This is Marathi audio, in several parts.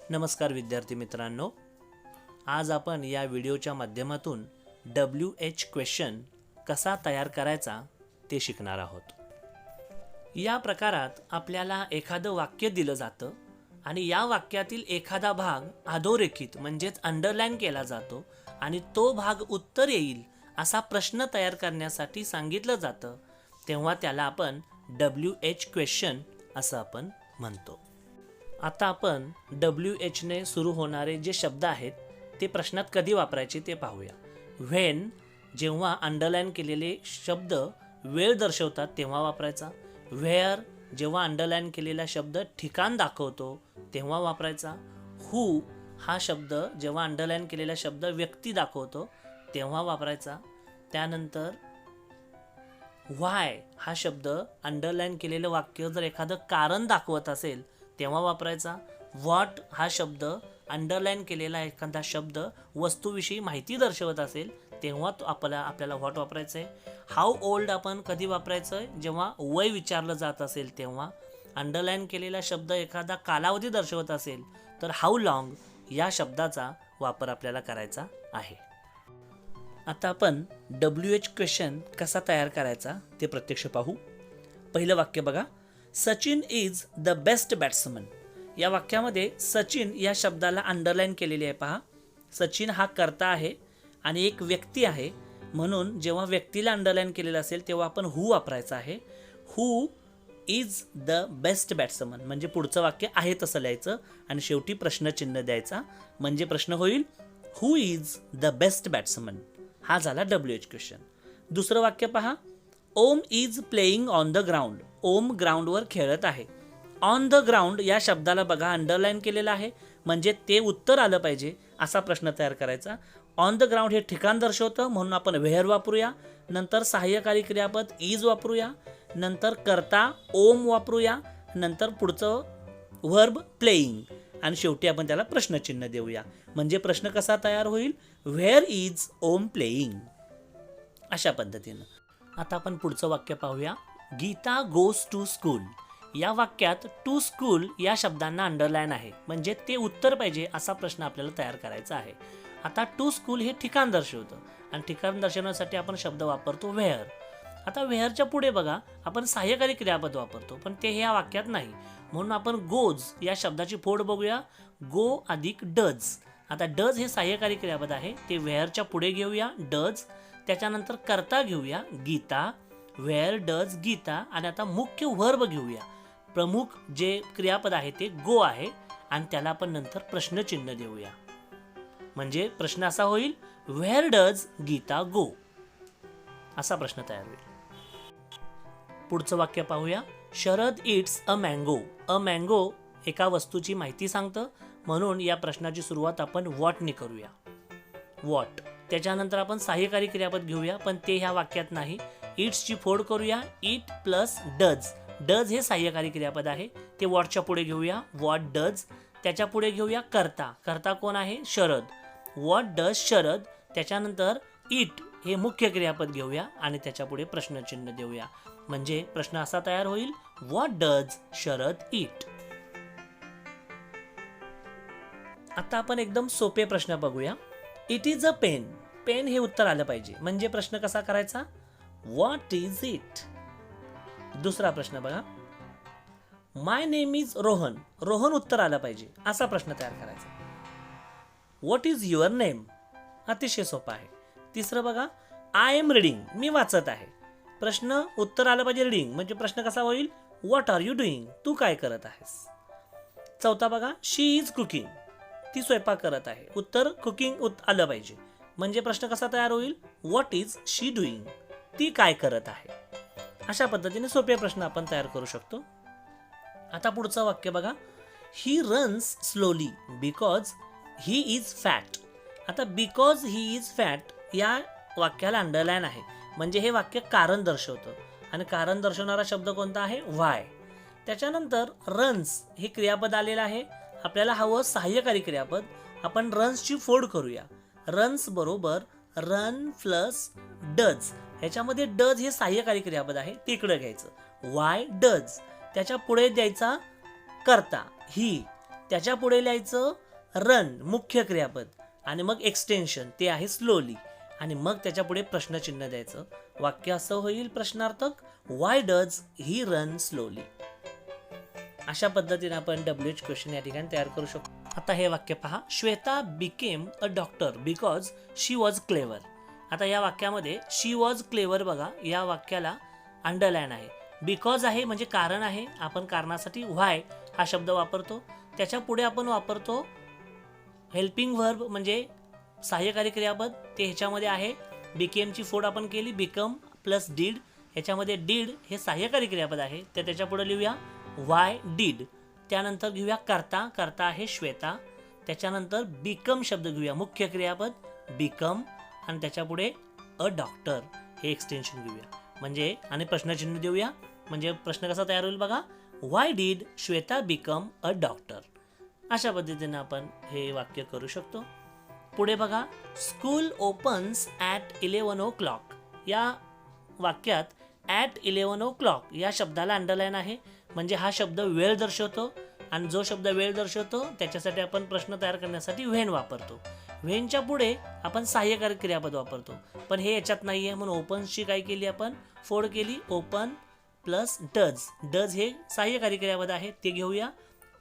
नमस्कार विद्यार्थी मित्रांनो, आज आपण या व्हिडिओच्या माध्यमातून WH क्वेश्चन कसा तयार करायचा ते शिकणार आहोत। या प्रकारात आपल्याला एखादं वाक्य दिलं जातं आणि या वाक्यातील एखादा भाग अधोरेखित म्हणजेच अंडरलाइन केला जातो आणि तो भाग उत्तर येईल असा प्रश्न तयार करण्यासाठी सांगितलं जातं, तेव्हा त्याला आपण WH क्वेश्चन असं आपण म्हणतो। आता आपण WH ने सुरू होणारे जे शब्द आहेत ते प्रश्नात कधी वापरायचे ते पाहूया। व्हेन जेव्हा अंडरलाइन केलेले शब्द वेळ दर्शवतात तेव्हा वापरायचा। वेअर जेव्हा अंडरलाइन केलेला शब्द ठिकाण दाखवतो तेव्हा वापरायचा। हू हा शब्द जेव्हा अंडरलाइन केलेला शब्द व्यक्ती दाखवतो तेव्हा वापरायचा। त्यानंतर व्हाय हा शब्द अंडरलाइन केलेलं वाक्य जर एखादं कारण दाखवत असेल तेव्हा वापरायचा। व्हॉट हा शब्द अंडरलाइन केलेला एखादा शब्द वस्तूविषयी माहिती दर्शवत असेल तेव्हा आपल्याला व्हॉट वापरायचं आहे। हाऊ ओल्ड आपण कधी वापरायचं आहे? जेव्हा वय विचारलं जात असेल तेव्हा। अंडरलाइन केलेला शब्द एखादा कालावधी दर्शवत असेल तर हाऊ लॉंग या शब्दाचा वापर आपल्याला करायचा आहे। आता आपण WH क्वेश्चन कसा तयार करायचा ते प्रत्यक्ष पाहू। पहिलं वाक्य बघा, Sachin is the best batsman. या वाक्यामध्ये सचिन या शब्दाला अंडरलाइन केलेली आहे पहा। सचिन हा कर्ता आहे आणि एक व्यक्ती आहे, म्हणून जेव्हा व्यक्तीला अंडरलाइन केलेलं असेल तेव्हा आपण हू वापरायचं आहे। हू इज द बेस्ट बॅट्समन म्हणजे पुढचं वाक्य आहे तसं लिहायचं आणि शेवटी प्रश्नचिन्ह द्यायचा म्हणजे प्रश्न होईल who is the best batsman. हा झाला WH क्वेश्चन। दुसरं वाक्य पहा, Om is playing on the ground. Om ग्राउंडवर खेळत आहे। ऑन द ग्राउंड या शब्दाला बघा अंडरलाइन केलेलं आहे म्हणजे ते उत्तर आलं पाहिजे असा प्रश्न तयार करायचा। ऑन द ग्राउंड हे ठिकाण दर्शवतं म्हणून आपण वेअर वापरूया, नंतर सहाय्यकारी क्रियापद इज वापरूया, नंतर कर्ता ओम वापरूया, नंतर पुढचं व्हर्ब प्लेइंग आणि शेवटी आपण त्याला प्रश्नचिन्ह देऊया म्हणजे प्रश्न कसा तयार होईल, व्हेअर इज ओम प्लेइंग अशा पद्धतीनं। आता आपण पुढचं वाक्य पाहूया, गीता गोज टू स्कूल। या वाक्यात टू स्कूल या शब्दांना अंडरलाइन आहे म्हणजे ते उत्तर पाहिजे असा प्रश्न आपल्याला तयार करायचा आहे। आता टू स्कूल हे ठिकाण दर्शवतं आणि ठिकाण दर्शवण्यासाठी आपण शब्द वापरतो वेअर। आता वेअरच्या पुढे बघा आपण सहाय्यकारी क्रियापद वापरतो पण ते ह्या वाक्यात नाही, म्हणून आपण गोज या शब्दाची फोड बघूया, गो अधिक डज। आता डज हे सहाय्यकारी क्रियापद आहे ते वेअरच्या पुढे घेऊया डज, त्याच्यानंतर कर्ता घेऊया गीता, वेअर डज गीता आणि आता मुख्य व्हर्ब घेऊया। प्रमुख जे क्रियापद आहे ते गो आहे आणि त्याला आपण नंतर प्रश्नचिन्ह देऊया म्हणजे प्रश्न असा होईल वेअर डज गीता गो असा प्रश्न तयार होईल। पुढचं वाक्य पाहूया, Sharad it's a mango. A mango एका वस्तूची माहिती सांगतं म्हणून या प्रश्नाची सुरुवात आपण व्हॉटने करूया। व्हॉट त्याच्यानंतर आपण सहाय्यकारी क्रियापद घेऊया पण ते ह्या वाक्यात नाही, इट्सची फोड करूया इट प्लस डज। डज हे सहाय्यकारी क्रियापद आहे ते व्हॉटच्या पुढे घेऊया व्हॉट डज, त्याच्या पुढे घेऊया कर्ता, कर्ता कोण आहे शरद, व्हॉट डज शरद, त्याच्यानंतर इट हे मुख्य क्रियापद घेऊया आणि त्याच्या पुढे प्रश्नचिन्ह देऊया म्हणजे प्रश्न असा तयार होईल व्हॉट डज शरद इट। आता आपण एकदम सोपे प्रश्न बघूया, it is a pen. Pen हे उत्तर आलं पाहिजे म्हणजे प्रश्न कसा करायचा, व्हॉट इज इट। दुसरा प्रश्न बघा, माय नेम इज रोहन। रोहन उत्तर आलं पाहिजे असा प्रश्न तयार करायचा। व्हॉट इज युअर नेम, अतिशय सोपा आहे। तिसरं बघा, आय एम रीडिंग, मी वाचत आहे। प्रश्न उत्तर आलं पाहिजे रीडिंग म्हणजे प्रश्न कसा होईल, व्हॉट आर यू डुईंग, तू काय करत आहेस। चौथा बघा, शी इज कुकिंग, ती स्वयंपाक करत आहे। उत्तर कुकिंग आलं पाहिजे म्हणजे प्रश्न कसा तयार होईल, व्हॉट इज शी डुईंग, ती काय करत आहे। अशा पद्धतीने सोपे प्रश्न आपण तयार करू शकतो। आता पुढचं वाक्य बघा, he runs slowly because he is fat. आता बिकॉज ही इज फॅट या वाक्याला अंडरलाइन आहे म्हणजे हे वाक्य कारण दर्शवतं आणि कारण दर्शवणारा शब्द कोणता आहे, व्हाय। त्याच्यानंतर रन्स हे क्रियापद आलेलं आहे, आपल्याला हवं सहाय्यकारी क्रियापद, आपण रन्सची फोड करूया। रन्स बरोबर रन प्लस डज, ह्याच्यामध्ये डज हे सहाय्यकारी क्रियापद आहे ते इकडे घ्यायचं, वाय डज, त्याच्या पुढे द्यायचा कर्ता ही, त्याच्या पुढे लिहायचं रन मुख्य क्रियापद आणि मग एक्सटेन्शन ते आहे स्लोली आणि मग त्याच्या पुढे प्रश्नचिन्ह द्यायचं. वाक्य असं होईल प्रश्नार्थक, why does he run slowly. अशा पद्धतीने आपण WH क्वेश्चन या ठिकाणी तयार करू शकतो. आता हे वाक्य पहा, Shweta became a doctor because she was clever. आता या वाक्यामध्ये शी वॉज क्लेवर बघा, या वाक्याला अंडरलाईन आहे. बिकॉज आहे म्हणजे कारण आहे, आपण कारणासाठी व्हाय हा शब्द वापरतो. त्याच्या पुढे आपण वापरतो हेल्पिंग व्हर्ब म्हणजे सहाय्यकारी क्रियापद, ते ह्याच्यामध्ये आहे. बिकेमची फोड आपण केली, बिकम प्लस डीड, ह्याच्यामध्ये डीड हे सहाय्यकारी क्रियापद आहे, तर त्याच्या पुढे लिहूया वाय डीड. त्यानंतर घेऊया करता, करता आहे श्वेता. त्याच्यानंतर बिकम शब्द घेऊया मुख्य क्रियापद बिकम आणि त्याच्या पुढे अ डॉक्टर हे एक्सटेन्शन घेऊया म्हणजे आणि प्रश्नचिन्ह देऊया म्हणजे प्रश्न कसा तयार होईल बघा, why did Shweta become a doctor. अशा पद्धतीने आपण हे वाक्य करू शकतो. पुढे बघा, स्कूल ओपन्स ॲट 11 o'clock. या वाक्यात ॲट 11 o'clock या शब्दाला अंडरलाईन आहे म्हणजे हा शब्द वेळ दर्शवतो आणि जो शब्द वेळ दर्शवतो त्याच्यासाठी आपण प्रश्न तयार करण्यासाठी व्हेन वापरतो. व्हेनच्या पुढे आपण सहाय्यकारी क्रियापद वापरतो, पण हे याच्यात नाही आहे म्हणून ओपन्सची काय केली आपण फोड केली, ओपन प्लस डज. डज हे सहाय्यकारी क्रियापद आहे ते घेऊया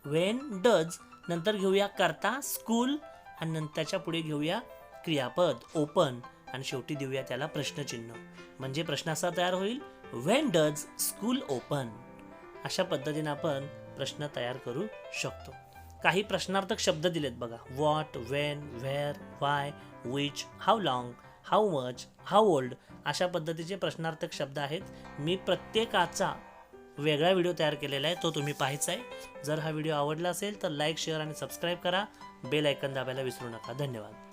व्हेन डज. नंतर घेऊया करता स्कूल आणि नंतर त्याच्या पुढे घेऊया क्रियापद ओपन आणि शेवटी देऊया त्याला प्रश्नचिन्ह म्हणजे प्रश्न असा तयार होईल, व्हेन डज स्कूल ओपन. अशा पद्धतीने आपण प्रश्न तयार करू शकतो. काही प्रश्नार्थक शब्द दिलेत बघा, what, when, where, Y, which, how long, how much, how old. अशा पद्धतीचे प्रश्नार्थक शब्द आहेत. मी प्रत्येकाचा वेगळा व्हिडिओ तयार केलेला आहे, तो तुम्ही पाहायचा आहे. जर हा व्हिडिओ आवडला असेल तर लाईक, शेअर आणि सबस्क्राईब करा. बेल आयकॉन दाबायला विसरू नका. धन्यवाद.